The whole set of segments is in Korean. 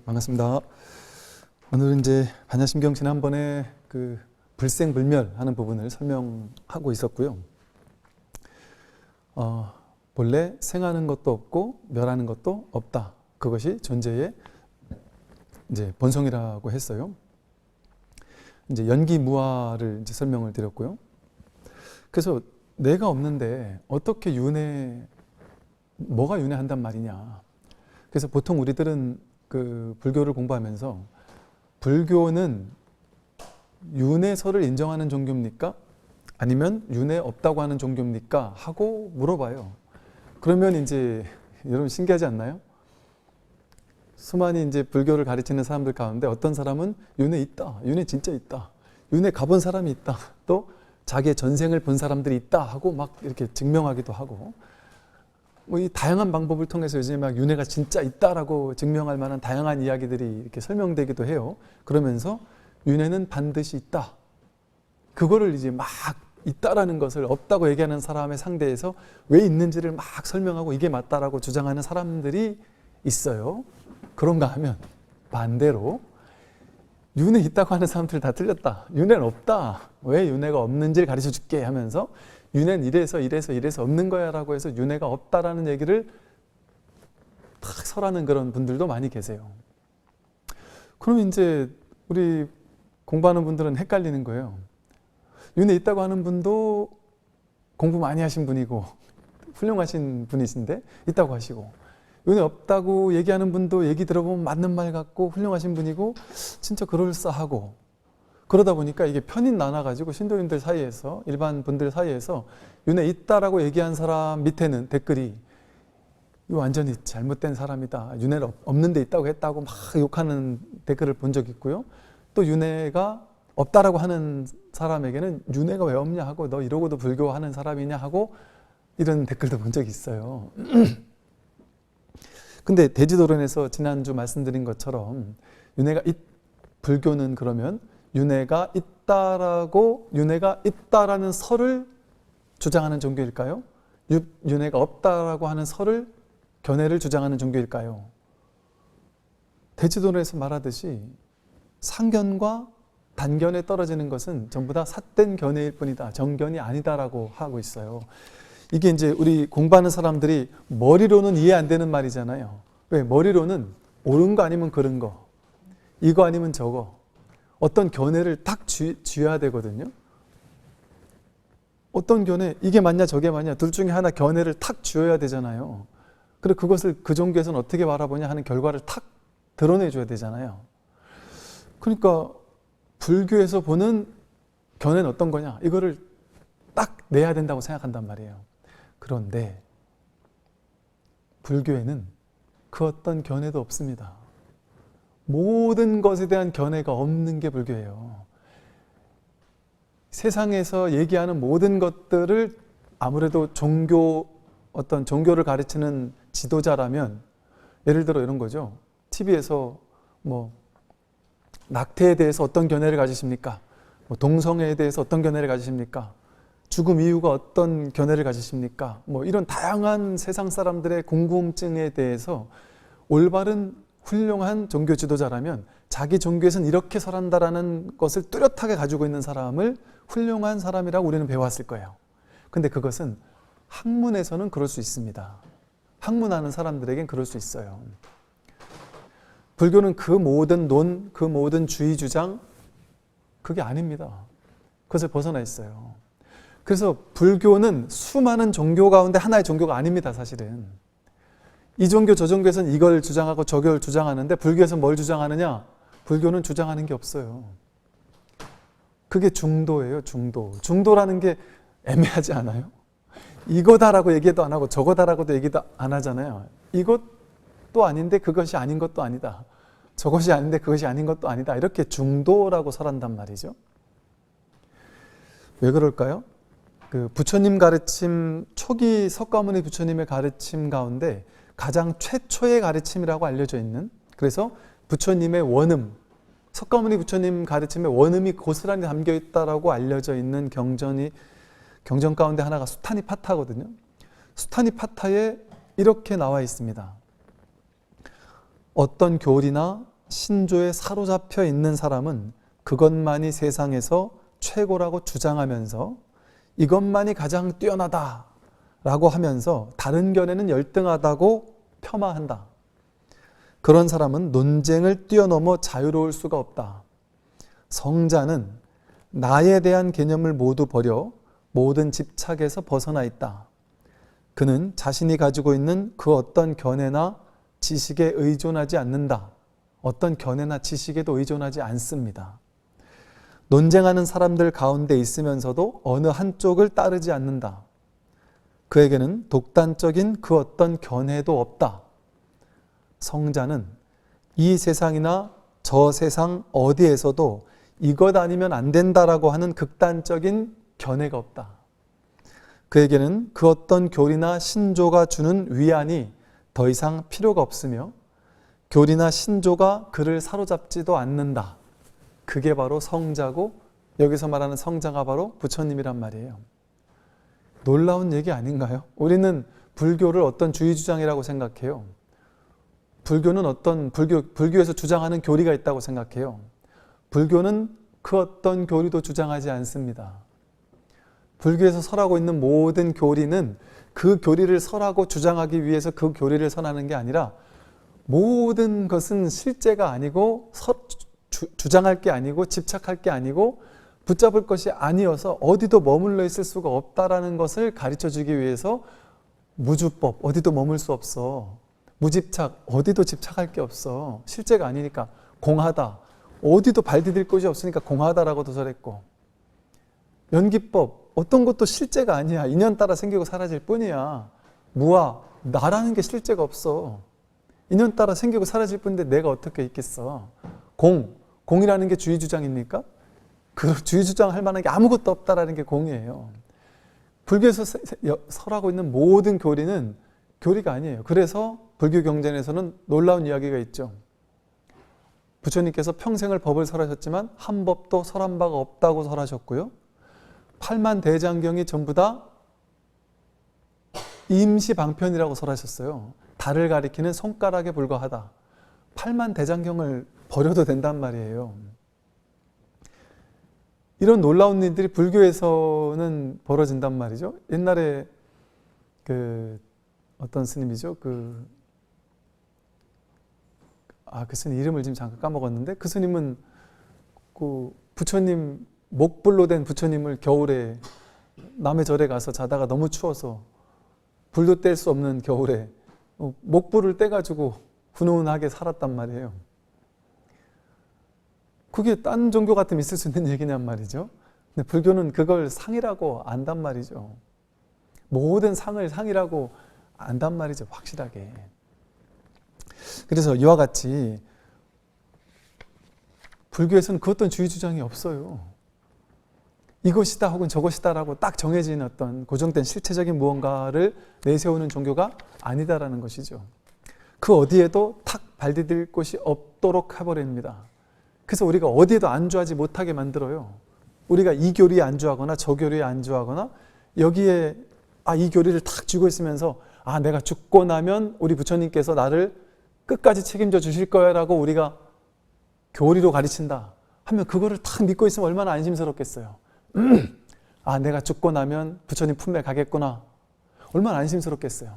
반갑습니다. 오늘은 이제 반야심경 지난번에 그 불생불멸하는 부분을 설명하고 있었고요. 본래 생하는 것도 없고 멸하는 것도 없다. 그것이 존재의 이제 본성이라고 했어요. 이제 연기무아를 이제 설명을 드렸고요. 그래서 내가 없는데 어떻게 뭐가 윤회한단 말이냐. 그래서 보통 우리들은 그 불교를 공부하면서 불교는 윤회설을 인정하는 종교입니까? 아니면 윤회 없다고 하는 종교입니까? 하고 물어봐요. 그러면 이제 여러분 신기하지 않나요? 수많은 이제 불교를 가르치는 사람들 가운데 어떤 사람은 윤회 있다, 윤회 진짜 있다, 윤회 가본 사람이 있다, 또 자기의 전생을 본 사람들이 있다 하고 막 이렇게 증명하기도 하고, 뭐 이 다양한 방법을 통해서 요즘에 막 윤회가 진짜 있다라고 증명할 만한 다양한 이야기들이 이렇게 설명되기도 해요. 그러면서 윤회는 반드시 있다. 그거를 이제 막 있다라는 것을 없다고 얘기하는 사람의 상대에서 왜 있는지를 막 설명하고 이게 맞다라고 주장하는 사람들이 있어요. 그런가 하면 반대로 윤회 있다고 하는 사람들 다 틀렸다. 윤회는 없다. 왜 윤회가 없는지를 가르쳐 줄게 하면서 윤회는 이래서 없는 거야 라고 해서 윤회가 없다라는 얘기를 탁 설하는 그런 분들도 많이 계세요. 그럼 이제 우리 공부하는 분들은 헷갈리는 거예요. 윤회 있다고 하는 분도 공부 많이 하신 분이고 훌륭하신 분이신데 있다고 하시고, 윤회 없다고 얘기하는 분도 얘기 들어보면 맞는 말 같고 훌륭하신 분이고 진짜 그럴싸하고, 그러다 보니까 이게 편인 나눠가지고 신도인들 사이에서, 일반 분들 사이에서 윤회 있다라고 얘기한 사람 밑에는 댓글이 이거 완전히 잘못된 사람이다, 윤회를 없는데 있다고 했다고 막 욕하는 댓글을 본 적 있고요. 또 윤회가 없다라고 하는 사람에게는 윤회가 왜 없냐 하고 너 이러고도 불교하는 사람이냐 하고 이런 댓글도 본 적이 있어요. 근데 대지도론에서 지난주 말씀드린 것처럼 불교는 그러면 윤회가 있다라는 설을 주장하는 종교일까요? 윤회가 없다라고 하는 설을, 견해를 주장하는 종교일까요? 대지도론에서 말하듯이 상견과 단견에 떨어지는 것은 전부 다 삿된 견해일 뿐이다, 정견이 아니다라고 하고 있어요. 이게 이제 우리 공부하는 사람들이 머리로는 이해 안 되는 말이잖아요. 왜? 머리로는 옳은 거 아니면 그른 거, 이거 아니면 저거, 어떤 견해를 딱 쥐어야 되거든요. 어떤 견해, 이게 맞냐 저게 맞냐, 둘 중에 하나 견해를 탁 쥐어야 되잖아요. 그리고 그것을 그 종교에서는 어떻게 바라보냐 하는 결과를 탁 드러내줘야 되잖아요. 그러니까 불교에서 보는 견해는 어떤 거냐, 이거를 딱 내야 된다고 생각한단 말이에요. 그런데 불교에는 그 어떤 견해도 없습니다. 모든 것에 대한 견해가 없는 게 불교예요. 세상에서 얘기하는 모든 것들을 아무래도 어떤 종교를 가르치는 지도자라면, 예를 들어 이런 거죠. TV에서 뭐 낙태에 대해서 어떤 견해를 가지십니까? 뭐 동성애에 대해서 어떤 견해를 가지십니까? 죽음 이유가 어떤 견해를 가지십니까? 뭐 이런 다양한 세상 사람들의 궁금증에 대해서 올바른 훌륭한 종교 지도자라면 자기 종교에서는 이렇게 설한다라는 것을 뚜렷하게 가지고 있는 사람을 훌륭한 사람이라고 우리는 배워왔을 거예요. 근데 그것은 학문에서는 그럴 수 있습니다. 학문하는 사람들에겐 그럴 수 있어요. 불교는 그 모든 그 모든 주의 주장, 그게 아닙니다. 그것을 벗어나 있어요. 그래서 불교는 수많은 종교 가운데 하나의 종교가 아닙니다, 사실은. 이 종교 저 종교에서는 이걸 주장하고 저걸 주장하는데 불교에서 뭘 주장하느냐? 불교는 주장하는 게 없어요. 그게 중도예요, 중도. 중도라는 게 애매하지 않아요? 이거다라고 얘기도 안 하고 저거다라고도 얘기도 안 하잖아요. 이것도 아닌데 그것이 아닌 것도 아니다, 저것이 아닌데 그것이 아닌 것도 아니다, 이렇게 중도라고 설한단 말이죠. 왜 그럴까요? 그 부처님 가르침, 초기 석가모니 부처님의 가르침 가운데 가장 최초의 가르침이라고 알려져 있는, 그래서 부처님의 원음, 석가모니 부처님 가르침에 원음이 고스란히 담겨 있다라고 알려져 있는 경전 가운데 하나가 수타니파타거든요. 수타니파타에 이렇게 나와 있습니다. 어떤 교리나 신조에 사로잡혀 있는 사람은 그것만이 세상에서 최고라고 주장하면서 이것만이 가장 뛰어나다라고 하면서 다른 견해는 열등하다고 폄하한다. 그런 사람은 논쟁을 뛰어넘어 자유로울 수가 없다. 성자는 나에 대한 개념을 모두 버려 모든 집착에서 벗어나 있다. 그는 자신이 가지고 있는 그 어떤 견해나 지식에 의존하지 않는다. 어떤 견해나 지식에도 의존하지 않습니다. 논쟁하는 사람들 가운데 있으면서도 어느 한쪽을 따르지 않는다. 그에게는 독단적인 그 어떤 견해도 없다. 성자는 이 세상이나 저 세상 어디에서도 이것 아니면 안 된다라고 하는 극단적인 견해가 없다. 그에게는 그 어떤 교리나 신조가 주는 위안이 더 이상 필요가 없으며 교리나 신조가 그를 사로잡지도 않는다. 그게 바로 성자고 여기서 말하는 성자가 바로 부처님이란 말이에요. 놀라운 얘기 아닌가요? 우리는 불교를 어떤 주의주장이라고 생각해요. 불교는 불교에서 주장하는 교리가 있다고 생각해요. 불교는 그 어떤 교리도 주장하지 않습니다. 불교에서 설하고 있는 모든 교리는 그 교리를 설하고 주장하기 위해서 그 교리를 설하는 게 아니라 모든 것은 실제가 아니고 주장할 게 아니고 집착할 게 아니고 붙잡을 것이 아니어서 어디도 머물러 있을 수가 없다라는 것을 가르쳐 주기 위해서 무주법, 어디도 머물 수 없어. 무집착, 어디도 집착할 게 없어. 실제가 아니니까 공하다. 어디도 발 디딜 곳이 없으니까 공하다라고 도설했고, 연기법, 어떤 것도 실제가 아니야. 인연 따라 생기고 사라질 뿐이야. 무아, 나라는 게 실제가 없어. 인연 따라 생기고 사라질 뿐인데 내가 어떻게 있겠어. 공이라는 게 주의주장입니까? 그 주의주장할 만한 게 아무것도 없다라는 게 공이에요. 불교에서 설하고 있는 모든 교리는 교리가 아니에요. 그래서 불교 경전에서는 놀라운 이야기가 있죠. 부처님께서 평생을 법을 설하셨지만 한 법도 설한 바가 없다고 설하셨고요. 8만 대장경이 전부 다 임시방편이라고 설하셨어요. 달을 가리키는 손가락에 불과하다. 8만 대장경을 버려도 된단 말이에요. 이런 놀라운 일들이 불교에서는 벌어진단 말이죠. 옛날에 어떤 스님이죠? 그 스님 이름을 지금 잠깐 까먹었는데, 그 스님은 그 부처님 목불로 된 부처님을 겨울에 남의 절에 가서 자다가 너무 추워서 불도 뗄 수 없는 겨울에 목불을 떼가지고 훈훈하게 살았단 말이에요. 그게 딴 종교 같으면 있을 수 있는 얘기냔 말이죠. 근데 불교는 그걸 상이라고 안단 말이죠. 모든 상을 상이라고 안단 말이죠. 확실하게. 그래서 이와 같이 불교에서는 그 어떤 주의 주장이 없어요. 이것이다 혹은 저것이다라고 딱 정해진 어떤 고정된 실체적인 무언가를 내세우는 종교가 아니다라는 것이죠. 그 어디에도 탁 발디딜 곳이 없도록 해버립니다. 그래서 우리가 어디에도 안주하지 못하게 만들어요. 우리가 이 교리에 안주하거나 저 교리에 안주하거나 여기에 이 교리를 탁 쥐고 있으면서 내가 죽고 나면 우리 부처님께서 나를 끝까지 책임져 주실 거야 라고 우리가 교리로 가르친다 하면 그거를 탁 믿고 있으면 얼마나 안심스럽겠어요. 내가 죽고 나면 부처님 품에 가겠구나. 얼마나 안심스럽겠어요.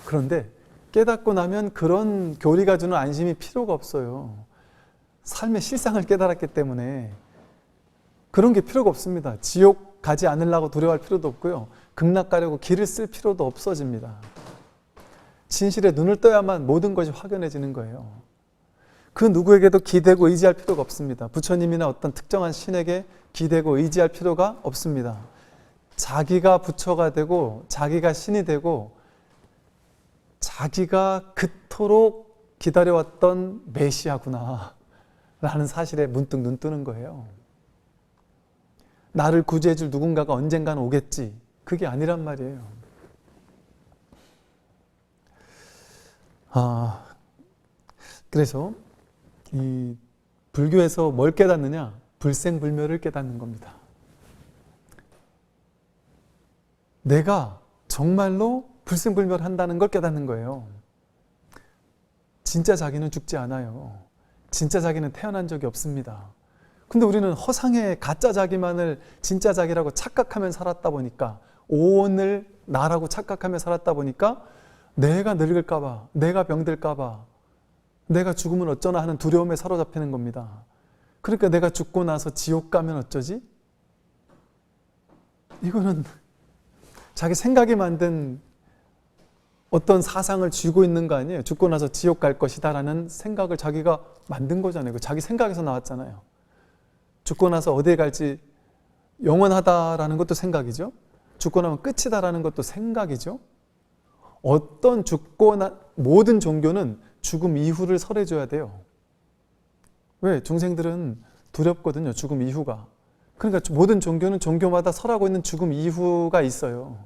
그런데 깨닫고 나면 그런 교리가 주는 안심이 필요가 없어요. 삶의 실상을 깨달았기 때문에 그런 게 필요가 없습니다. 지옥 가지 않으려고 두려워할 필요도 없고요. 극락 가려고 길을 쓸 필요도 없어집니다. 진실에 눈을 떠야만 모든 것이 확연해지는 거예요. 그 누구에게도 기대고 의지할 필요가 없습니다. 부처님이나 어떤 특정한 신에게 기대고 의지할 필요가 없습니다. 자기가 부처가 되고 자기가 신이 되고 자기가 그토록 기다려왔던 메시아구나 라는 사실에 문득 눈 뜨는 거예요. 나를 구제해 줄 누군가가 언젠가는 오겠지. 그게 아니란 말이에요. 그래서 이 불교에서 뭘 깨닫느냐? 불생불멸을 깨닫는 겁니다. 내가 정말로 불생불멸한다는 걸 깨닫는 거예요. 진짜 자기는 죽지 않아요. 진짜 자기는 태어난 적이 없습니다. 근데 우리는 허상의 가짜 자기만을 진짜 자기라고 착각하며 살았다 보니까, 오늘 나라고 착각하며 살았다 보니까 내가 늙을까 봐, 내가 병들까 봐, 내가 죽으면 어쩌나 하는 두려움에 사로잡히는 겁니다. 그러니까 내가 죽고 나서 지옥 가면 어쩌지? 이거는 자기 생각이 만든 어떤 사상을 쥐고 있는 거 아니에요? 죽고 나서 지옥 갈 것이다 라는 생각을 자기가 만든 거잖아요. 자기 생각에서 나왔잖아요. 죽고 나서 어디에 갈지 영원하다라는 것도 생각이죠. 죽고 나면 끝이다라는 것도 생각이죠. 모든 종교는 죽음 이후를 설해줘야 돼요. 왜? 중생들은 두렵거든요. 죽음 이후가. 그러니까 모든 종교는 종교마다 설하고 있는 죽음 이후가 있어요.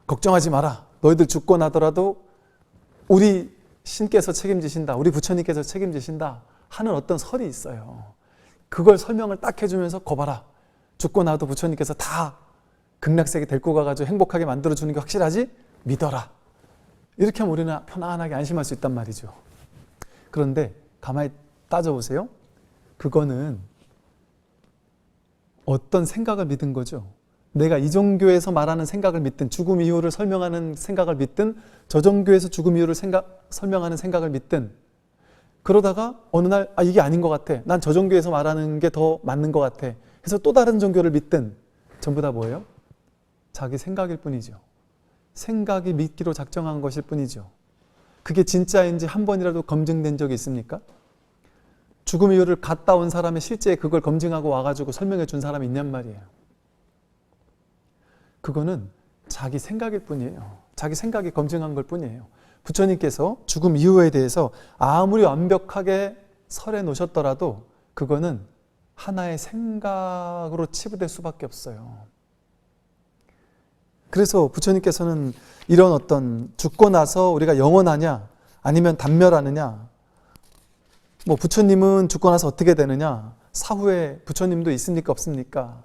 걱정하지 마라. 너희들 죽고 나더라도 우리 신께서 책임지신다. 우리 부처님께서 책임지신다. 하는 어떤 설이 있어요. 그걸 설명을 딱 해주면서 거봐라. 죽고 나도 부처님께서 다 극락세계 데리고 가가지고 행복하게 만들어주는 게 확실하지? 믿어라. 이렇게 하면 우리는 편안하게 안심할 수 있단 말이죠. 그런데 가만히 따져보세요. 그거는 어떤 생각을 믿은 거죠? 내가 이 종교에서 말하는 생각을 믿든, 죽음 이후를 설명하는 생각을 믿든, 저 종교에서 죽음 이후를 설명하는 생각을 믿든, 그러다가 어느 날 이게 아닌 것 같아. 난 저 종교에서 말하는 게 더 맞는 것 같아. 해서 또 다른 종교를 믿든, 전부 다 뭐예요? 자기 생각일 뿐이죠. 생각이 믿기로 작정한 것일 뿐이죠. 그게 진짜인지 한 번이라도 검증된 적이 있습니까? 죽음 이후를 갔다 온 사람이 실제 그걸 검증하고 와가지고 설명해 준 사람이 있냔 말이에요. 그거는 자기 생각일 뿐이에요. 자기 생각이 검증한 걸 뿐이에요. 부처님께서 죽음 이후에 대해서 아무리 완벽하게 설해 놓으셨더라도 그거는 하나의 생각으로 치부될 수밖에 없어요. 그래서 부처님께서는 이런 어떤 죽고 나서 우리가 영원하냐 아니면 단멸하느냐, 뭐 부처님은 죽고 나서 어떻게 되느냐, 사후에 부처님도 있습니까 없습니까,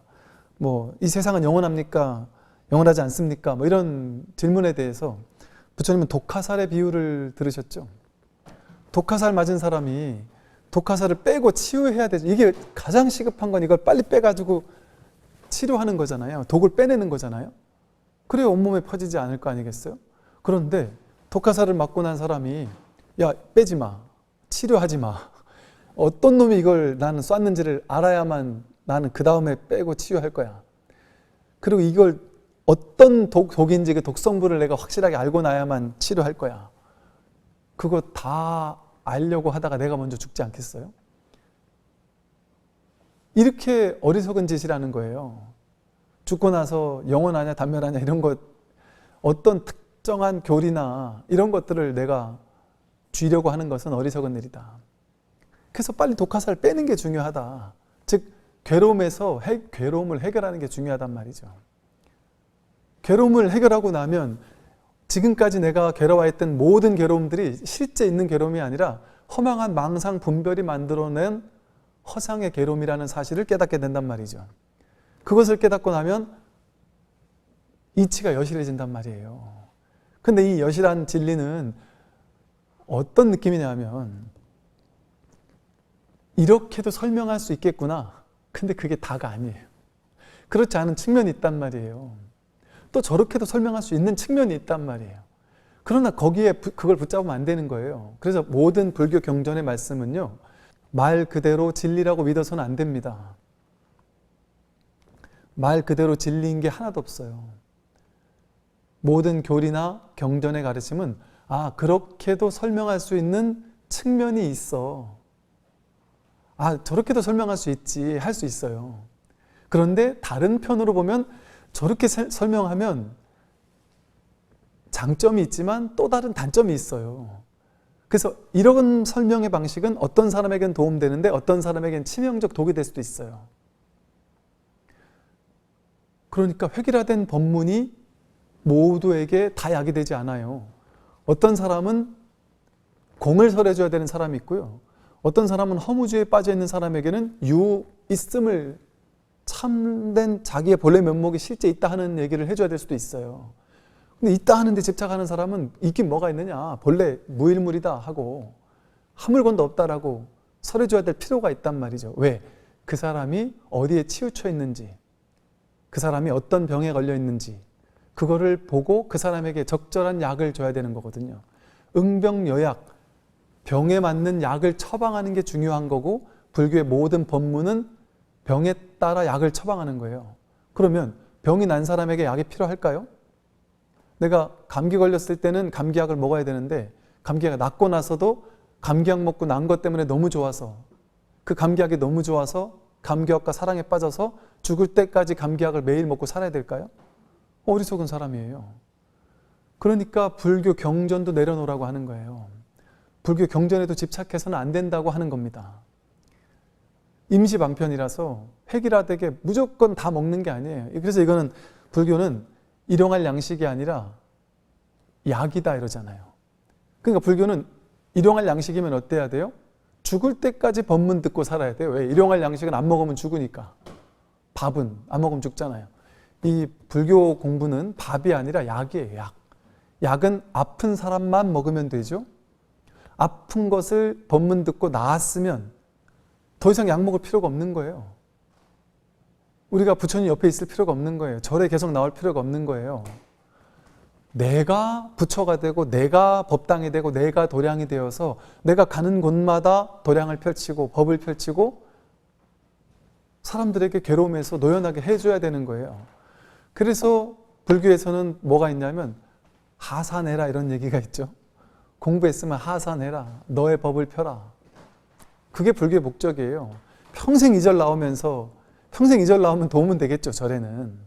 뭐 이 세상은 영원합니까 영원하지 않습니까, 뭐 이런 질문에 대해서 부처님은 독화살의 비유를 들으셨죠. 독화살 맞은 사람이 독화살을 빼고 치유해야 되죠. 이게 가장 시급한 건 이걸 빨리 빼가지고 치료하는 거잖아요. 독을 빼내는 거잖아요. 그래야 온몸에 퍼지지 않을 거 아니겠어요? 그런데 독화살을 맞고 난 사람이 야 빼지 마, 치료하지 마, 어떤 놈이 이걸 나는 쐈는지를 알아야만 나는 그 다음에 빼고 치유할 거야. 그리고 이걸 어떤 독인지 그 독성분을 내가 확실하게 알고 나야만 치료할 거야. 그거 다 알려고 하다가 내가 먼저 죽지 않겠어요? 이렇게 어리석은 짓이라는 거예요. 죽고 나서 영원하냐 단멸하냐 이런 것, 어떤 특정한 교리나 이런 것들을 내가 쥐려고 하는 것은 어리석은 일이다. 그래서 빨리 독화살을 빼는 게 중요하다. 즉 괴로움에서 괴로움을 해결하는 게 중요하단 말이죠. 괴로움을 해결하고 나면 지금까지 내가 괴로워했던 모든 괴로움들이 실제 있는 괴로움이 아니라 허망한 망상 분별이 만들어낸 허상의 괴로움이라는 사실을 깨닫게 된단 말이죠. 그것을 깨닫고 나면 이치가 여실해진단 말이에요. 근데 이 여실한 진리는 어떤 느낌이냐면 이렇게도 설명할 수 있겠구나. 근데 그게 다가 아니에요. 그렇지 않은 측면이 있단 말이에요. 또 저렇게도 설명할 수 있는 측면이 있단 말이에요. 그러나 거기에 그걸 붙잡으면 안 되는 거예요. 그래서 모든 불교 경전의 말씀은요, 말 그대로 진리라고 믿어서는 안 됩니다. 말 그대로 진리인 게 하나도 없어요. 모든 교리나 경전의 가르침은 그렇게도 설명할 수 있는 측면이 있어. 저렇게도 설명할 수 있지, 할 수 있어요. 그런데 다른 편으로 보면 저렇게 설명하면 장점이 있지만 또 다른 단점이 있어요. 그래서 이런 설명의 방식은 어떤 사람에겐 도움되는데 어떤 사람에겐 치명적 독이 될 수도 있어요. 그러니까 획일화된 법문이 모두에게 다 약이 되지 않아요. 어떤 사람은 공을 설해줘야 되는 사람이 있고요. 어떤 사람은 허무주의에 빠져있는 사람에게는 있음을, 참된 자기의 본래 면목이 실제 있다 하는 얘기를 해줘야 될 수도 있어요. 근데 있다 하는데 집착하는 사람은 있긴 뭐가 있느냐, 본래 무일물이다 하고 한 물건도 없다라고 설해줘야 될 필요가 있단 말이죠. 왜? 그 사람이 어디에 치우쳐 있는지, 그 사람이 어떤 병에 걸려 있는지 그거를 보고 그 사람에게 적절한 약을 줘야 되는 거거든요. 응병여약, 병에 맞는 약을 처방하는 게 중요한 거고, 불교의 모든 법문은 병에 따라 약을 처방하는 거예요. 그러면 병이 난 사람에게 약이 필요할까요? 내가 감기 걸렸을 때는 감기약을 먹어야 되는데 감기가 낫고 나서도 감기약 먹고 난 것 때문에 너무 좋아서, 그 감기약이 너무 좋아서 감기약과 사랑에 빠져서 죽을 때까지 감기약을 매일 먹고 살아야 될까요? 어리석은 사람이에요. 그러니까 불교 경전도 내려놓으라고 하는 거예요. 불교 경전에도 집착해서는 안 된다고 하는 겁니다. 임시방편이라서 획일화되게 무조건 다 먹는 게 아니에요. 그래서 이거는 불교는 일용할 양식이 아니라 약이다 이러잖아요. 그러니까 불교는 일용할 양식이면 어때야 돼요? 죽을 때까지 법문 듣고 살아야 돼요. 왜? 일용할 양식은 안 먹으면 죽으니까. 밥은 안 먹으면 죽잖아요. 이 불교 공부는 밥이 아니라 약이에요. 약. 약은 아픈 사람만 먹으면 되죠. 아픈 것을 법문 듣고 나았으면 더 이상 약 먹을 필요가 없는 거예요. 우리가 부처님 옆에 있을 필요가 없는 거예요. 절에 계속 나올 필요가 없는 거예요. 내가 부처가 되고 내가 법당이 되고 내가 도량이 되어서 내가 가는 곳마다 도량을 펼치고 법을 펼치고 사람들에게 괴로움에서 노연하게 해줘야 되는 거예요. 그래서 불교에서는 뭐가 있냐면 하사내라 이런 얘기가 있죠. 공부했으면 하사내라. 너의 법을 펴라. 그게 불교의 목적이에요. 평생 이절 나오면서 평생 이절 나오면 도움은 되겠죠, 절에는.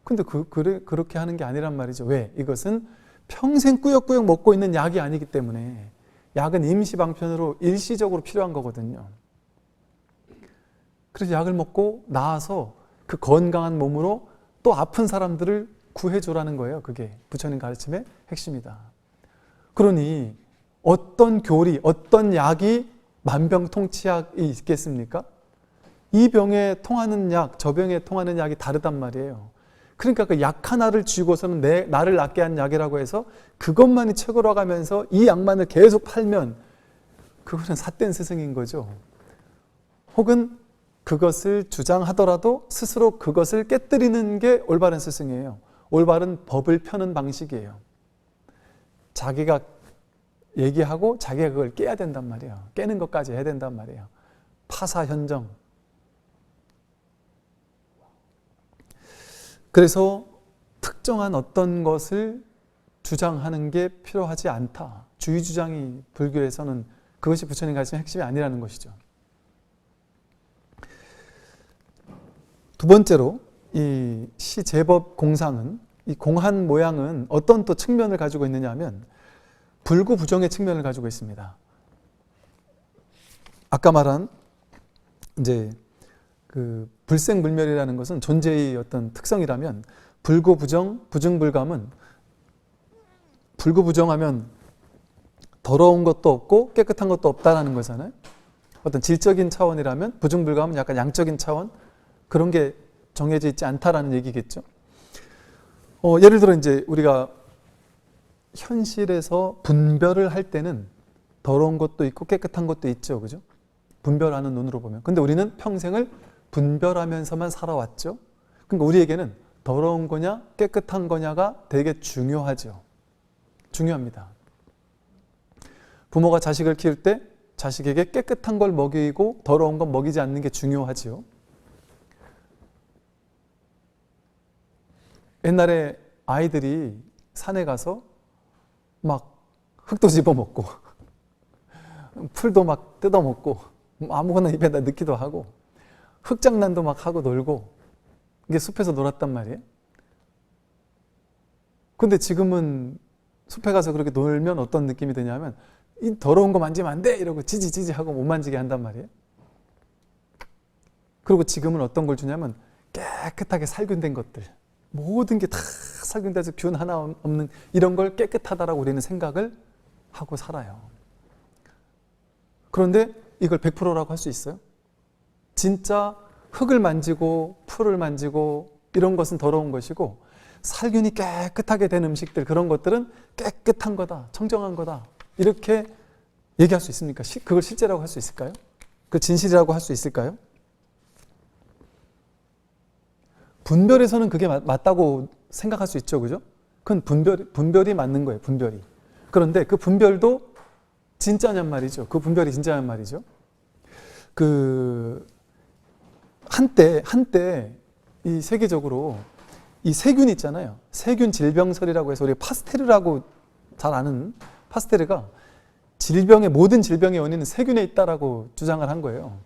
근데 그렇게 하는 게 아니란 말이죠. 왜? 이것은 평생 꾸역꾸역 먹고 있는 약이 아니기 때문에. 약은 임시방편으로 일시적으로 필요한 거거든요. 그래서 약을 먹고 나아서 그 건강한 몸으로 또 아픈 사람들을 구해주라는 거예요. 그게 부처님 가르침의 핵심이다. 그러니 어떤 교리, 어떤 약이 만병통치약이 있겠습니까? 이 병에 통하는 약, 저 병에 통하는 약이 다르단 말이에요. 그러니까 그 약 하나를 쥐고서는 나를 낫게 한 약이라고 해서 그것만이 최고로 가면서 이 약만을 계속 팔면 그거는 삿된 스승인 거죠. 혹은 그것을 주장하더라도 스스로 그것을 깨뜨리는 게 올바른 스승이에요. 올바른 법을 펴는 방식이에요. 자기가 얘기하고 자기가 그걸 깨야 된단 말이에요. 깨는 것까지 해야 된단 말이에요. 파사현정. 그래서 특정한 어떤 것을 주장하는 게 필요하지 않다. 주의주장이 불교에서는 그것이 부처님 가르치는 핵심이 아니라는 것이죠. 두 번째로 이 시제법 공상은, 이 공한 모양은 어떤 또 측면을 가지고 있느냐 하면 불구부정의 측면을 가지고 있습니다. 아까 말한 이제 그 불생불멸이라는 것은 존재의 어떤 특성이라면 불구부정, 부증불감은 불구부정하면 더러운 것도 없고 깨끗한 것도 없다라는 거잖아요. 어떤 질적인 차원이라면 부증불감은 약간 양적인 차원, 그런 게 정해져 있지 않다라는 얘기겠죠. 예를 들어 이제 우리가 현실에서 분별을 할 때는 더러운 것도 있고 깨끗한 것도 있죠. 그죠? 분별하는 눈으로 보면. 근데 우리는 평생을 분별하면서만 살아왔죠. 그러니까 우리에게는 더러운 거냐 깨끗한 거냐가 되게 중요하죠. 중요합니다. 부모가 자식을 키울 때 자식에게 깨끗한 걸 먹이고 더러운 건 먹이지 않는 게 중요하지요. 옛날에 아이들이 산에 가서 막 흙도 집어먹고 풀도 막 뜯어먹고 아무거나 입에다 넣기도 하고 흙장난도 막 하고 놀고 이게 숲에서 놀았단 말이에요. 근데 지금은 숲에 가서 그렇게 놀면 어떤 느낌이 드냐면 이 더러운 거 만지면 안 돼! 이러고 지지지지 하고 못 만지게 한단 말이에요. 그리고 지금은 어떤 걸 주냐면 깨끗하게 살균된 것들, 모든 게 다 살균돼서 균 하나 없는 이런 걸 깨끗하다라고 우리는 생각을 하고 살아요. 그런데 이걸 100%라고 할 수 있어요? 진짜 흙을 만지고 풀을 만지고 이런 것은 더러운 것이고 살균이 깨끗하게 된 음식들, 그런 것들은 깨끗한 거다, 청정한 거다, 이렇게 얘기할 수 있습니까? 그걸 실제라고 할 수 있을까요? 그 진실이라고 할 수 있을까요? 분별에서는 그게 맞다고 생각할 수 있죠, 그죠? 그건 분별이 맞는 거예요, 분별이. 그런데 그 분별도 진짜냔 말이죠. 그 분별이 진짜냔 말이죠. 한때 이 세계적으로 이 세균 있잖아요. 세균 질병설이라고 해서 우리 파스테르라고 잘 아는 파스테르가 모든 질병의 원인은 세균에 있다라고 주장을 한 거예요.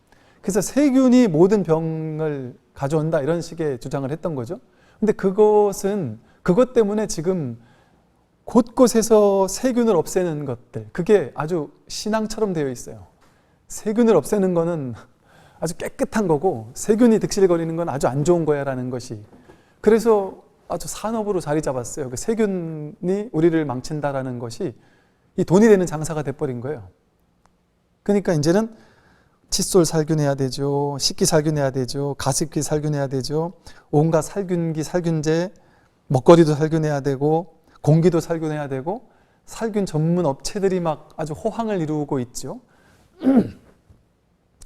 그래서 세균이 모든 병을 가져온다 이런 식의 주장을 했던 거죠. 근데 그것 때문에 지금 곳곳에서 세균을 없애는 것들, 그게 아주 신앙처럼 되어 있어요. 세균을 없애는 거는 아주 깨끗한 거고 세균이 득실거리는 건 아주 안 좋은 거야 라는 것이, 그래서 아주 산업으로 자리 잡았어요. 그 세균이 우리를 망친다라는 것이 이 돈이 되는 장사가 돼버린 거예요. 그러니까 이제는 칫솔 살균해야 되죠, 식기 살균해야 되죠, 가습기 살균해야 되죠, 온갖 살균기, 살균제, 먹거리도 살균해야 되고 공기도 살균해야 되고, 살균 전문 업체들이 막 아주 호황을 이루고 있죠.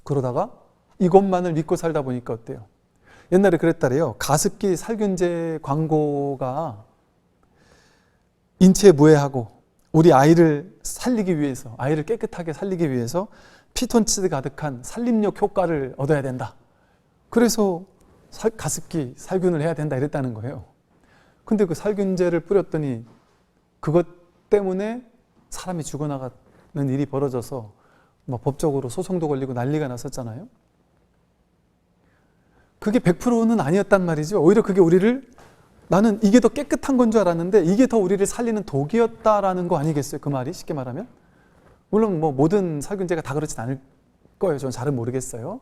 그러다가 이것만을 믿고 살다 보니까 어때요? 옛날에 그랬다래요. 가습기 살균제 광고가 인체에 무해하고 우리 아이를 살리기 위해서, 아이를 깨끗하게 살리기 위해서 피톤치드 가득한 살림력 효과를 얻어야 된다. 그래서 가습기 살균을 해야 된다 이랬다는 거예요. 근데 그 살균제를 뿌렸더니 그것 때문에 사람이 죽어나가는 일이 벌어져서 뭐 법적으로 소송도 걸리고 난리가 났었잖아요. 그게 100%는 아니었단 말이죠. 오히려 그게 나는 이게 더 깨끗한 건 줄 알았는데 이게 더 우리를 살리는 독이었다라는 거 아니겠어요? 그 말이 쉽게 말하면. 물론 뭐 모든 살균제가 다 그렇진 않을 거예요. 저는 잘은 모르겠어요.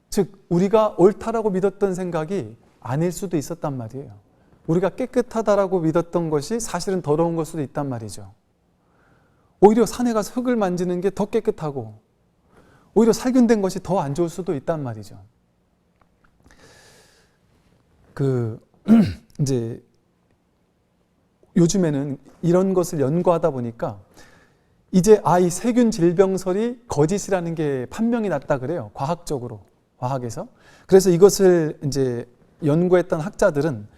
즉 우리가 옳다라고 믿었던 생각이 아닐 수도 있었단 말이에요. 우리가 깨끗하다라고 믿었던 것이 사실은 더러운 걸 수도 있단 말이죠. 오히려 산에 가서 흙을 만지는 게 더 깨끗하고 오히려 살균된 것이 더 안 좋을 수도 있단 말이죠. 이제 요즘에는 이런 것을 연구하다 보니까 이제 이 세균 질병설이 거짓이라는 게 판명이 났다 그래요. 과학에서. 그래서 이것을 이제 연구했던 학자들은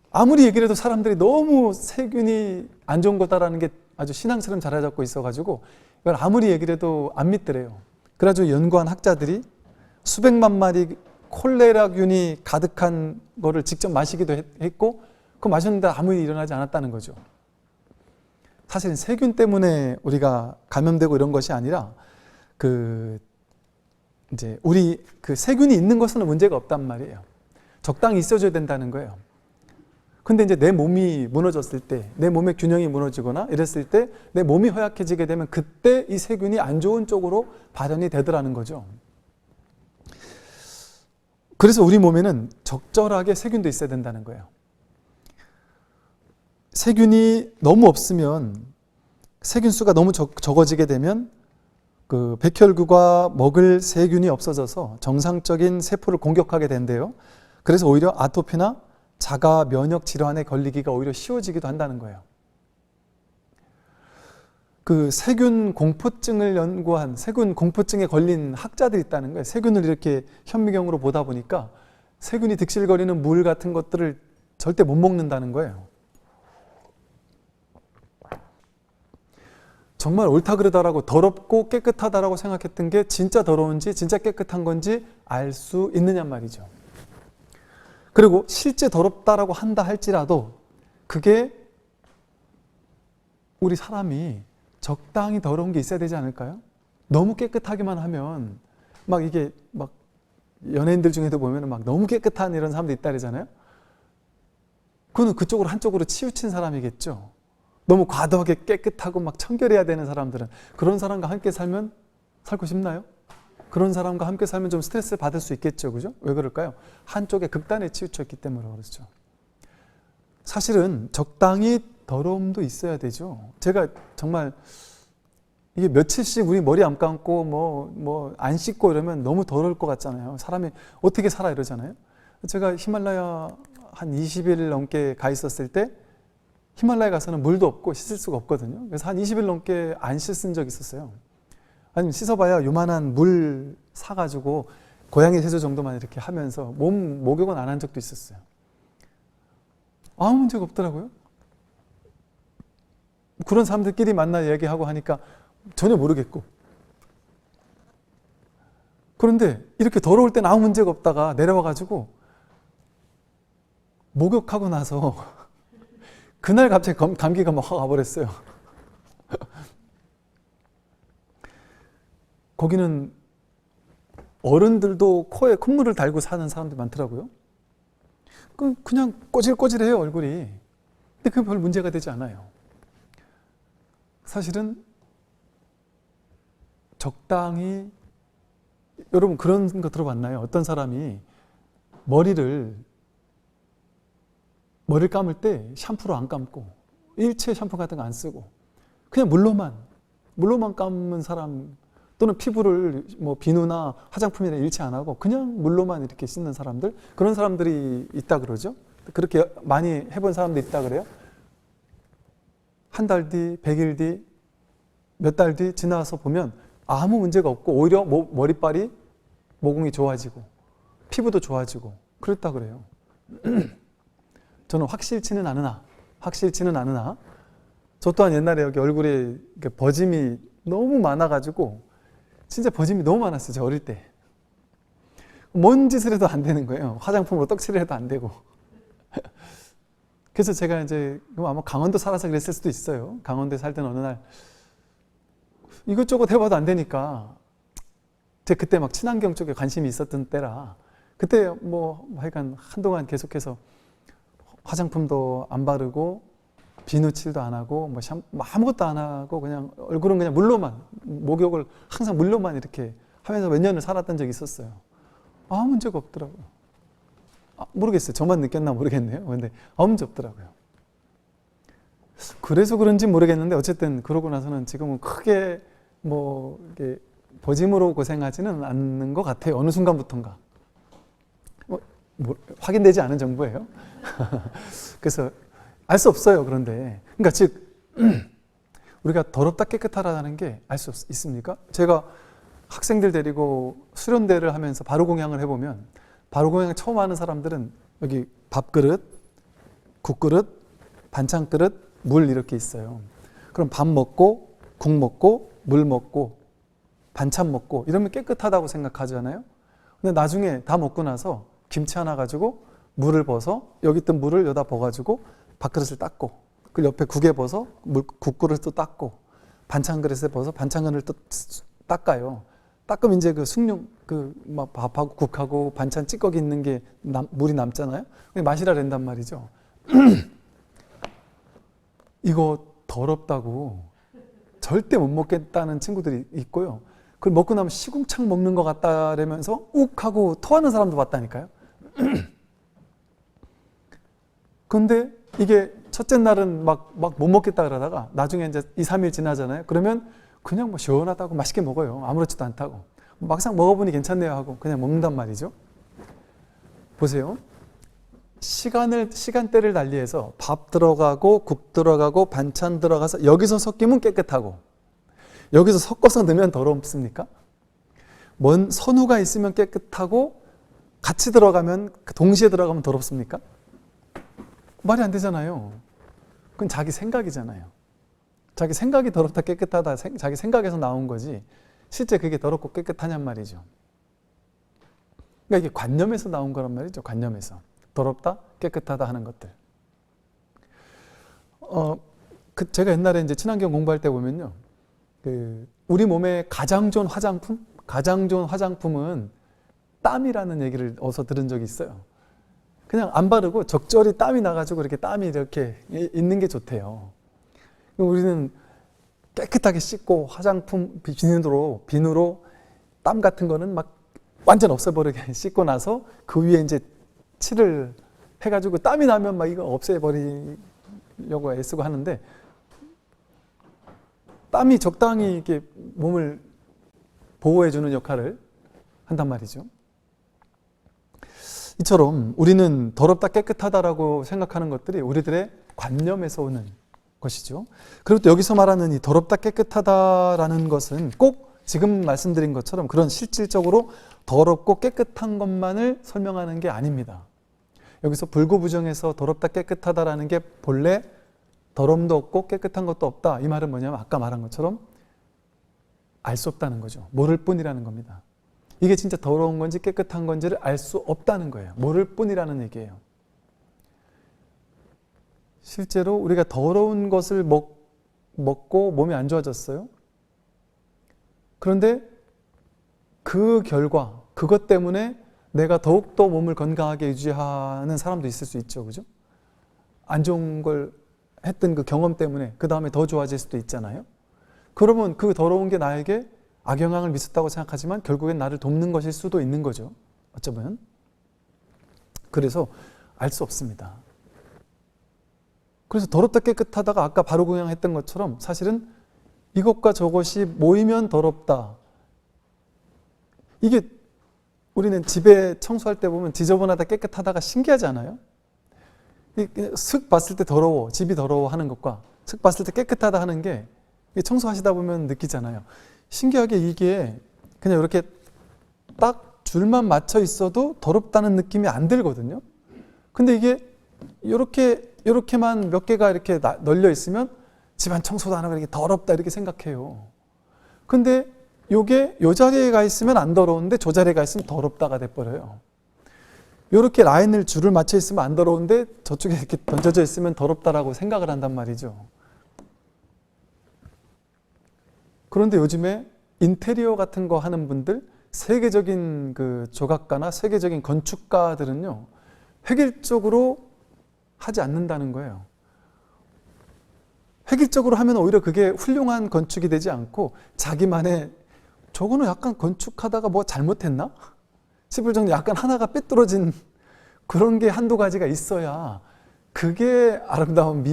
아무리 얘기를 해도 사람들이 너무 세균이 안 좋은 거다라는 게 아주 신앙처럼 자리 잡고 있어가지고 이걸 아무리 얘기를 해도 안 믿더래요. 그래가지고 연구한 학자들이 수백만 마리 콜레라균이 가득한 거를 직접 마시기도 했고 그거 마셨는데 아무 일이 일어나지 않았다는 거죠. 사실은 세균 때문에 우리가 감염되고 이런 것이 아니라 이제 우리 세균이 있는 것은 문제가 없단 말이에요. 적당히 있어줘야 된다는 거예요. 근데 이제 내 몸이 무너졌을 때, 내 몸의 균형이 무너지거나 이랬을 때 내 몸이 허약해지게 되면 그때 이 세균이 안 좋은 쪽으로 발현이 되더라는 거죠. 그래서 우리 몸에는 적절하게 세균도 있어야 된다는 거예요. 세균이 너무 없으면, 세균수가 너무 적어지게 되면 그 백혈구가 먹을 세균이 없어져서 정상적인 세포를 공격하게 된대요. 그래서 오히려 아토피나 자가 면역 질환에 걸리기가 오히려 쉬워지기도 한다는 거예요. 그 세균 공포증을 연구한, 세균 공포증에 걸린 학자들이 있다는 거예요. 세균을 이렇게 현미경으로 보다 보니까 세균이 득실거리는 물 같은 것들을 절대 못 먹는다는 거예요. 정말 옳다 그러다라고 더럽고 깨끗하다라고 생각했던 게 진짜 더러운지 진짜 깨끗한 건지 알 수 있느냐 말이죠. 그리고 실제 더럽다라고 한다 할지라도 그게 우리 사람이 적당히 더러운 게 있어야 되지 않을까요? 너무 깨끗하기만 하면 이게 연예인들 중에도 보면 너무 깨끗한 이런 사람도 있다 그러잖아요. 그거는 그쪽으로 한쪽으로 치우친 사람이겠죠. 너무 과도하게 깨끗하고 청결해야 되는 사람들은 그런 사람과 함께 살고 싶나요? 그런 사람과 함께 살면 좀 스트레스 받을 수 있겠죠. 그죠? 왜 그럴까요? 한쪽에 극단에 치우쳤기 때문에 그렇죠. 사실은 적당히 더러움도 있어야 되죠. 제가 정말 이게 며칠씩 우리 머리 안 감고 안 씻고 이러면 너무 더러울 것 같잖아요. 사람이 어떻게 살아 이러잖아요. 제가 히말라야 한 20일 넘게 가 있었을 때 히말라야 가서는 물도 없고 씻을 수가 없거든요. 그래서 한 20일 넘게 안 씻은 적이 있었어요. 아니면 씻어봐야 요만한 물 사가지고 고양이 세수 정도만 이렇게 하면서 목욕은 안 한 적도 있었어요. 아무 문제가 없더라고요. 그런 사람들끼리 만나 얘기하고 하니까 전혀 모르겠고. 그런데 이렇게 더러울 땐 아무 문제가 없다가 내려와가지고 목욕하고 나서 그날 갑자기 감기가 막 확 와버렸어요. 거기는 어른들도 코에 콧물을 달고 사는 사람들이 많더라고요. 그냥 꼬질꼬질해요, 얼굴이. 근데 그게 별 문제가 되지 않아요. 사실은 적당히, 여러분 그런 거 들어봤나요? 어떤 사람이 머리를 감을 때 샴푸로 안 감고 일체 샴푸 같은 거 안 쓰고 그냥 물로만 감는 사람, 또는 피부를 뭐 비누나 화장품이나 일체 안 하고 그냥 물로만 이렇게 씻는 사람들, 그런 사람들이 있다 그러죠. 그렇게 많이 해본 사람들이 있다 그래요. 한 달 뒤, 100일 뒤, 몇 달 뒤 지나서 보면 아무 문제가 없고 오히려 머리빨이, 모공이 좋아지고 피부도 좋아지고 그랬다 그래요. 저는 확실치는 않으나 저 또한 옛날에 여기 얼굴에 버짐이 너무 많아가지고 진짜 버짐이 너무 많았어요. 저 어릴 때. 뭔 짓을 해도 안 되는 거예요. 화장품으로 떡칠을 해도 안 되고. 그래서 제가 이제 아마 강원도 살아서 그랬을 수도 있어요. 강원도에 살 때는 어느 날 이것저것 해봐도 안 되니까, 제가 그때 막 친환경 쪽에 관심이 있었던 때라 그때 뭐 하여간 한동안 계속해서 화장품도 안 바르고 비누칠도 안 하고 뭐 아무것도 안 하고 그냥 얼굴은 그냥 물로만, 목욕을 항상 물로만 이렇게 하면서 몇 년을 살았던 적이 있었어요. 아무 문제가 없더라고요. 모르겠어요. 저만 느꼈나 모르겠네요. 근데 아무 문제 없더라고요. 그래서 그런지 모르겠는데 어쨌든 그러고 나서는 지금은 크게 뭐 이렇게 버짐으로 고생하지는 않는 것 같아요. 어느 순간부턴가. 확인되지 않은 정보예요. 그래서 알 수 없어요. 그런데 그러니까 즉 우리가 더럽다 깨끗하다는 게 알 수 있습니까? 제가 학생들 데리고 수련대를 하면서 바로공양을 해보면, 바로공양 처음 하는 사람들은 여기 밥그릇, 국그릇, 반찬그릇, 물 이렇게 있어요. 그럼 밥 먹고 국 먹고 물 먹고 반찬 먹고 이러면 깨끗하다고 생각하잖아요. 근데 나중에 다 먹고 나서 김치 하나 가지고 물을 벗어, 여기 있던 물을 여기다 부어가지고 밥그릇을 닦고, 그 옆에 국에 벗어 국그릇을 또 닦고, 반찬 그릇에 벗어 반찬 그릇을 또 닦아요. 닦으면 이제 그 숭늉, 막 밥하고 국하고 반찬 찌꺼기 있는 게 물이 남잖아요. 마시라 랜단 말이죠. 이거 더럽다고 절대 못 먹겠다는 친구들이 있고요. 그걸 먹고 나면 시궁창 먹는 것 같다라면서 욱 하고 토하는 사람도 봤다니까요. 근데 이게 첫째 날은 막 못 먹겠다 그러다가 나중에 이제 2, 3일 지나잖아요. 그러면 그냥 뭐 시원하다고 맛있게 먹어요. 아무렇지도 않다고. 막상 먹어보니 괜찮네요 하고 그냥 먹는단 말이죠. 보세요. 시간대를 달리해서 밥 들어가고 국 들어가고 반찬 들어가서 여기서 섞이면 깨끗하고 여기서 섞어서 넣으면 더럽습니까? 뭔 선후가 있으면 깨끗하고 같이 들어가면, 동시에 들어가면 더럽습니까? 말이 안 되잖아요. 그건 자기 생각이잖아요. 자기 생각이 더럽다 깨끗하다, 자기 생각에서 나온 거지 실제 그게 더럽고 깨끗하냔 말이죠. 그러니까 이게 관념에서 나온 거란 말이죠. 관념에서. 더럽다 깨끗하다 하는 것들. 제가 옛날에 이제 친환경 공부할 때 보면요, 우리 몸에 가장 좋은 화장품은 땀이라는 얘기를 어디서 들은 적이 있어요. 그냥 안 바르고 적절히 땀이 나가지고 이렇게 땀이 이렇게 있는 게 좋대요. 우리는 깨끗하게 씻고 화장품 비누로 땀 같은 거는 막 완전 없애버리게 씻고 나서 그 위에 이제 칠을 해가지고 땀이 나면 막 이거 없애버리려고 애쓰고 하는데, 땀이 적당히 이렇게 몸을 보호해주는 역할을 한단 말이죠. 이처럼 우리는 더럽다 깨끗하다라고 생각하는 것들이 우리들의 관념에서 오는 것이죠. 그리고 또 여기서 말하는 이 더럽다 깨끗하다라는 것은 꼭 지금 말씀드린 것처럼 그런 실질적으로 더럽고 깨끗한 것만을 설명하는 게 아닙니다. 여기서 불구부정해서 더럽다 깨끗하다라는 게 본래 더러움도 없고 깨끗한 것도 없다. 이 말은 뭐냐면 아까 말한 것처럼 알 수 없다는 거죠. 모를 뿐이라는 겁니다. 이게 진짜 더러운 건지 깨끗한 건지를 알 수 없다는 거예요. 모를 뿐이라는 얘기예요. 실제로 우리가 더러운 것을 먹고 몸이 안 좋아졌어요. 그런데 그 결과, 그것 때문에 내가 더욱더 몸을 건강하게 유지하는 사람도 있을 수 있죠. 그죠? 안 좋은 걸 했던 그 경험 때문에 그 다음에 더 좋아질 수도 있잖아요. 그러면 그 더러운 게 나에게 악영향을 미쳤다고 생각하지만 결국엔 나를 돕는 것일 수도 있는 거죠. 어쩌면. 그래서 알 수 없습니다. 그래서 더럽다 깨끗하다가 아까 바로 그냥 했던 것처럼 사실은 이것과 저것이 모이면 더럽다. 이게 우리는 집에 청소할 때 보면 지저분하다 깨끗하다가 신기하지 않아요? 슥 봤을 때 더러워, 집이 더러워 하는 것과 슥 봤을 때 깨끗하다 하는 게 청소하시다 보면 느끼잖아요. 신기하게 이게 그냥 이렇게 딱 줄만 맞춰 있어도 더럽다는 느낌이 안 들거든요. 근데 이게 이렇게만 몇 개가 이렇게 널려 있으면 집안 청소도 안 하고 이렇게 더럽다 이렇게 생각해요. 근데 요게 요 자리에 가 있으면 안 더러운데 저 자리에 가 있으면 더럽다가 돼버려요. 이렇게 라인을 줄을 맞춰 있으면 안 더러운데 저쪽에 이렇게 던져져 있으면 더럽다라고 생각을 한단 말이죠. 그런데 요즘에 인테리어 같은 거 하는 분들, 세계적인 그 조각가나 세계적인 건축가들은요, 획일적으로 하지 않는다는 거예요. 획일적으로 하면 오히려 그게 훌륭한 건축이 되지 않고 자기만의 저거는 약간 건축하다가 뭐 잘못했나 싶을 정도 약간 하나가 삐뚤어진 그런 게 한두 가지가 있어야 그게 아름다운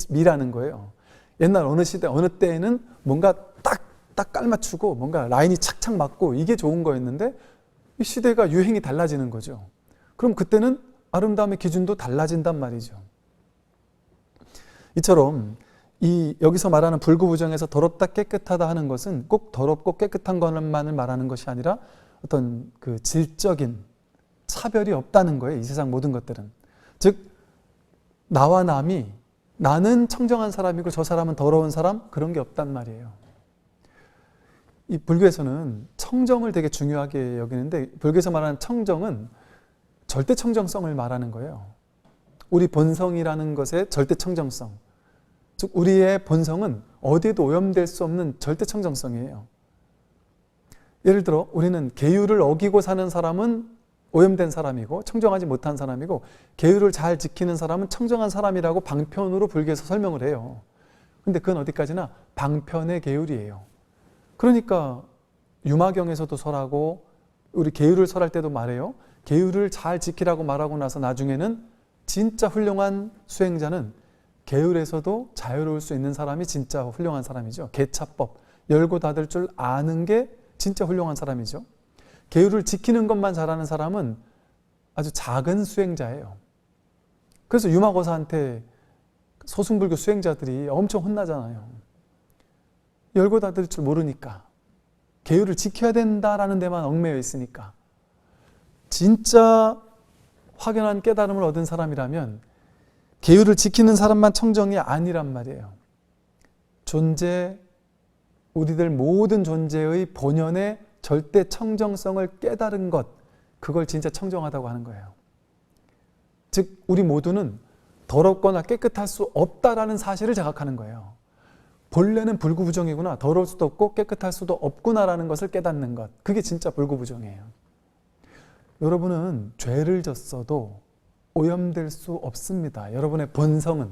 미라는 거예요. 옛날 어느 시대 어느 때에는 뭔가 딱 깔맞추고 뭔가 라인이 착착 맞고 이게 좋은 거였는데 이 시대가 유행이 달라지는 거죠. 그럼 그때는 아름다움의 기준도 달라진단 말이죠. 이처럼 여기서 말하는 불구부정에서 더럽다 깨끗하다 하는 것은 꼭 더럽고 깨끗한 것만을 말하는 것이 아니라 어떤 그 질적인 차별이 없다는 거예요. 이 세상 모든 것들은. 즉 나와 남이 나는 청정한 사람이고 저 사람은 더러운 사람 그런 게 없단 말이에요. 이 불교에서는 청정을 되게 중요하게 여기는데 불교에서 말하는 청정은 절대 청정성을 말하는 거예요. 우리 본성이라는 것의 절대 청정성. 즉 우리의 본성은 어디에도 오염될 수 없는 절대 청정성이에요. 예를 들어 우리는 계율을 어기고 사는 사람은 오염된 사람이고 청정하지 못한 사람이고 계율을 잘 지키는 사람은 청정한 사람이라고 방편으로 불교에서 설명을 해요. 근데 그건 어디까지나 방편의 계율이에요. 그러니까 유마경에서도 설하고 우리 계율을 설할 때도 말해요. 계율을 잘 지키라고 말하고 나서 나중에는 진짜 훌륭한 수행자는 계율에서도 자유로울 수 있는 사람이 진짜 훌륭한 사람이죠. 계차법, 열고 닫을 줄 아는 게 진짜 훌륭한 사람이죠. 계율을 지키는 것만 잘하는 사람은 아주 작은 수행자예요. 그래서 유마고사한테 소승불교 수행자들이 엄청 혼나잖아요. 열고 닫을 줄 모르니까. 계율을 지켜야 된다라는 데만 얽매여 있으니까. 진짜 확연한 깨달음을 얻은 사람이라면 계율을 지키는 사람만 청정이 아니란 말이에요. 우리들 모든 존재의 본연의 절대 청정성을 깨달은 것, 그걸 진짜 청정하다고 하는 거예요. 즉 우리 모두는 더럽거나 깨끗할 수 없다라는 사실을 자각하는 거예요. 본래는 불구부정이구나, 더러울 수도 없고 깨끗할 수도 없구나라는 것을 깨닫는 것, 그게 진짜 불구부정이에요. 여러분은 죄를 졌어도 오염될 수 없습니다. 여러분의 본성은.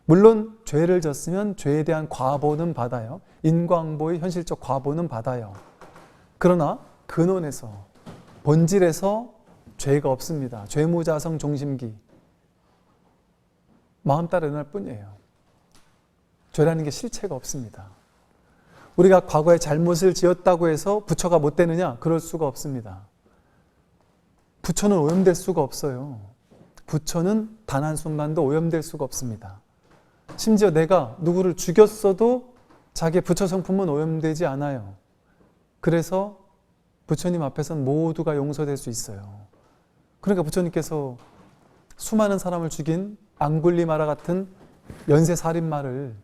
물론 죄를 졌으면 죄에 대한 과보는 받아요. 인과응보의 현실적 과보는 받아요. 그러나 근원에서, 본질에서 죄가 없습니다. 죄무자성 종심기. 마음 따라 일어날 뿐이에요. 죄라는 게 실체가 없습니다. 우리가 과거에 잘못을 지었다고 해서 부처가 못 되느냐? 그럴 수가 없습니다. 부처는 오염될 수가 없어요. 부처는 단 한순간도 오염될 수가 없습니다. 심지어 내가 누구를 죽였어도 자기의 부처 성품은 오염되지 않아요. 그래서 부처님 앞에서는 모두가 용서될 수 있어요. 그러니까 부처님께서 수많은 사람을 죽인 앙굴리마라 같은 연쇄살인마를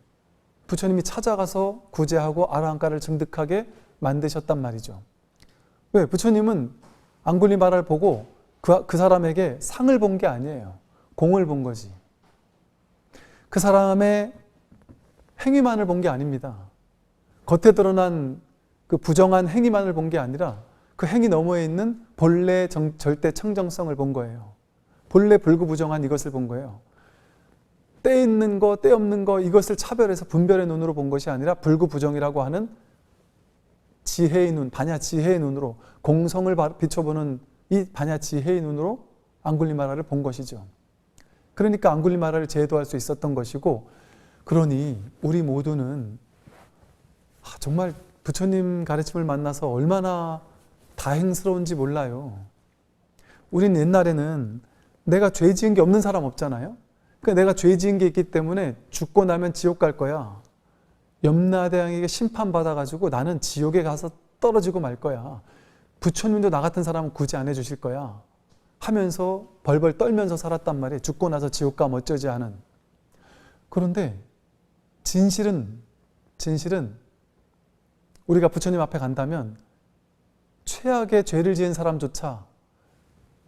부처님이 찾아가서 구제하고 아라한가를 증득하게 만드셨단 말이죠. 왜? 부처님은 앙굴리마라를 보고 그 사람에게 상을 본 게 아니에요. 공을 본 거지. 그 사람의 행위만을 본 게 아닙니다. 겉에 드러난 그 부정한 행위만을 본 게 아니라 그 행위 너머에 있는 본래 절대 청정성을 본 거예요. 본래 불구부정한 이것을 본 거예요. 때 있는 거, 때 없는 거 이것을 차별해서 분별의 눈으로 본 것이 아니라 불구부정이라고 하는 지혜의 눈, 반야 지혜의 눈으로 공성을 비춰보는 이 반야 지혜의 눈으로 앙굴리마라를 본 것이죠. 그러니까 앙굴리마라를 제도할 수 있었던 것이고, 그러니 우리 모두는 정말 부처님 가르침을 만나서 얼마나 다행스러운지 몰라요. 우린 옛날에는 내가 죄 지은 게 없는 사람 없잖아요. 그러니까 내가 죄 지은 게 있기 때문에 죽고 나면 지옥 갈 거야. 염라대왕에게 심판받아가지고 나는 지옥에 가서 떨어지고 말 거야. 부처님도 나 같은 사람은 구제 안 해주실 거야 하면서 벌벌 떨면서 살았단 말이에요. 죽고 나서 지옥 가면 어쩌지 하는. 그런데 진실은 우리가 부처님 앞에 간다면 최악의 죄를 지은 사람조차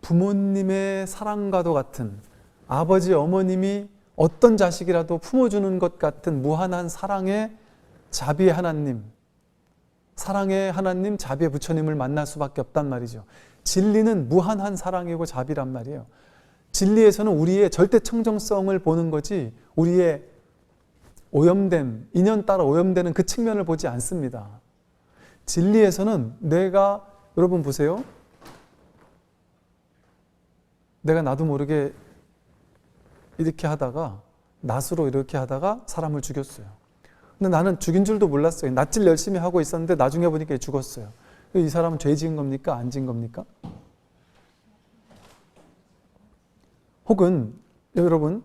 부모님의 사랑과도 같은, 아버지 어머님이 어떤 자식이라도 품어주는 것 같은 무한한 사랑의 자비의 하나님, 사랑의 하나님, 자비의 부처님을 만날 수밖에 없단 말이죠. 진리는 무한한 사랑이고 자비란 말이에요. 진리에서는 우리의 절대 청정성을 보는 거지 우리의 오염됨, 인연 따라 오염되는 그 측면을 보지 않습니다. 진리에서는 내가, 여러분 보세요. 내가 나도 모르게 이렇게 하다가, 낫으로 이렇게 하다가 사람을 죽였어요. 근데 나는 죽인 줄도 몰랐어요. 낫질 열심히 하고 있었는데 나중에 보니까 죽었어요. 이 사람은 죄 지은 겁니까? 안 지은 겁니까? 혹은 여러분,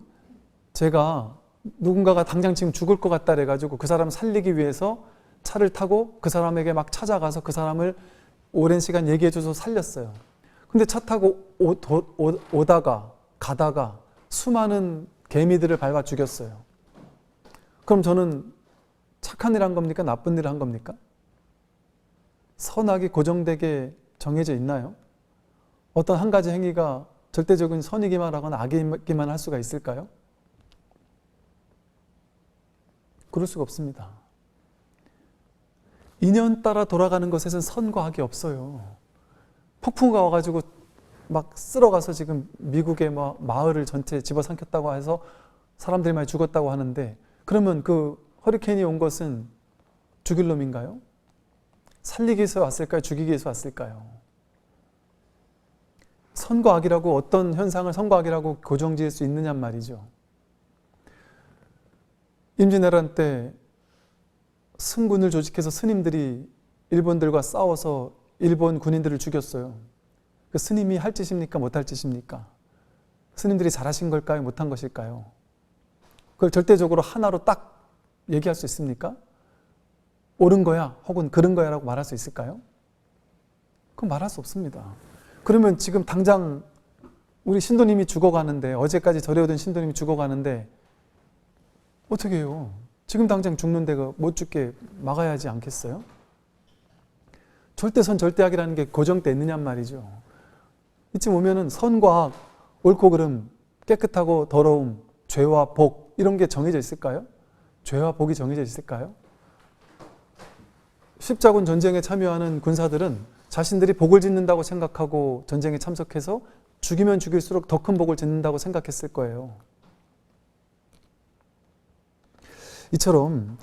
제가 누군가가 당장 지금 죽을 것 같다 그래가지고 그 사람을 살리기 위해서 차를 타고 그 사람에게 막 찾아가서 그 사람을 오랜 시간 얘기해줘서 살렸어요. 근데 차 타고 오다가 가다가 수많은 개미들을 밟아 죽였어요. 그럼 저는 착한 일 한 겁니까? 나쁜 일을 한 겁니까? 선악이 고정되게 정해져 있나요? 어떤 한 가지 행위가 절대적인 선이기만 하거나 악이기만 할 수가 있을까요? 그럴 수가 없습니다. 인연 따라 돌아가는 것에는 선과 악이 없어요. 폭풍우가 와가지고 막 쓸어가서 지금 미국의 마을을 전체 집어삼켰다고 해서 사람들이 많이 죽었다고 하는데, 그러면 그 허리케인이 온 것은 죽일 놈인가요? 살리기 위해서 왔을까요? 죽이기 위해서 왔을까요? 선과 악이라고, 어떤 현상을 선과 악이라고 고정지을 수 있느냐 말이죠. 임진왜란 때 승군을 조직해서 스님들이 일본들과 싸워서 일본 군인들을 죽였어요. 그 스님이 할 짓입니까? 못할 짓입니까? 스님들이 잘하신 걸까요? 못한 것일까요? 그걸 절대적으로 하나로 딱 얘기할 수 있습니까? 옳은 거야 혹은 그른 거야 라고 말할 수 있을까요? 그건 말할 수 없습니다. 그러면 지금 당장 우리 신도님이 죽어가는데, 어제까지 절해오던 신도님이 죽어가는데 어떻게 해요? 지금 당장 죽는데 못 죽게 막아야 하지 않겠어요? 절대선 절대악이라는 게 고정돼 있느냐 말이죠. 이쯤 오면은 선과 악, 옳고 그름, 깨끗하고 더러움, 죄와 복 이런 게 정해져 있을까요? 죄와 복이 정해져 있을까요? 십자군 전쟁에 참여하는 군사들은 자신들이 복을 짓는다고 생각하고 전쟁에 참석해서 죽이면 죽일수록 더 큰 복을 짓는다고 생각했을 거예요. 이처럼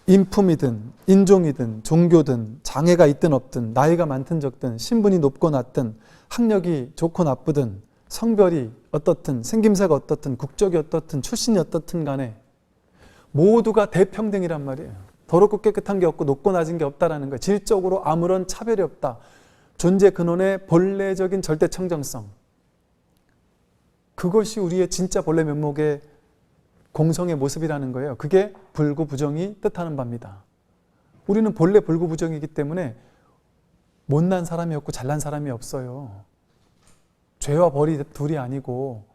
인품이든 인종이든 종교든 장애가 있든 없든 나이가 많든 적든 신분이 높고 낮든 학력이 좋고 나쁘든 성별이 어떻든 생김새가 어떻든 국적이 어떻든 출신이 어떻든 간에 모두가 대평등이란 말이에요. 더럽고 깨끗한 게 없고 높고 낮은 게 없다라는 거예요. 질적으로 아무런 차별이 없다. 존재 근원의 본래적인 절대 청정성. 그것이 우리의 진짜 본래 면목의 공성의 모습이라는 거예요. 그게 불구부정이 뜻하는 바입니다. 우리는 본래 불구부정이기 때문에 못난 사람이 없고 잘난 사람이 없어요. 죄와 벌이 둘이 아니고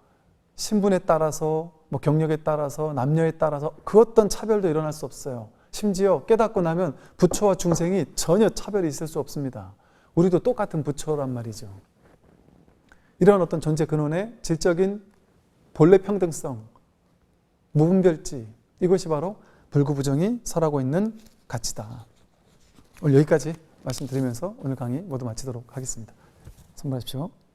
신분에 따라서 뭐 경력에 따라서 남녀에 따라서 그 어떤 차별도 일어날 수 없어요. 심지어 깨닫고 나면 부처와 중생이 전혀 차별이 있을 수 없습니다. 우리도 똑같은 부처란 말이죠. 이런 어떤 존재 근원의 질적인 본래 평등성, 무분별지, 이것이 바로 불구부정이 설하고 있는 가치다. 오늘 여기까지 말씀드리면서 오늘 강의 모두 마치도록 하겠습니다. 선발하십시오.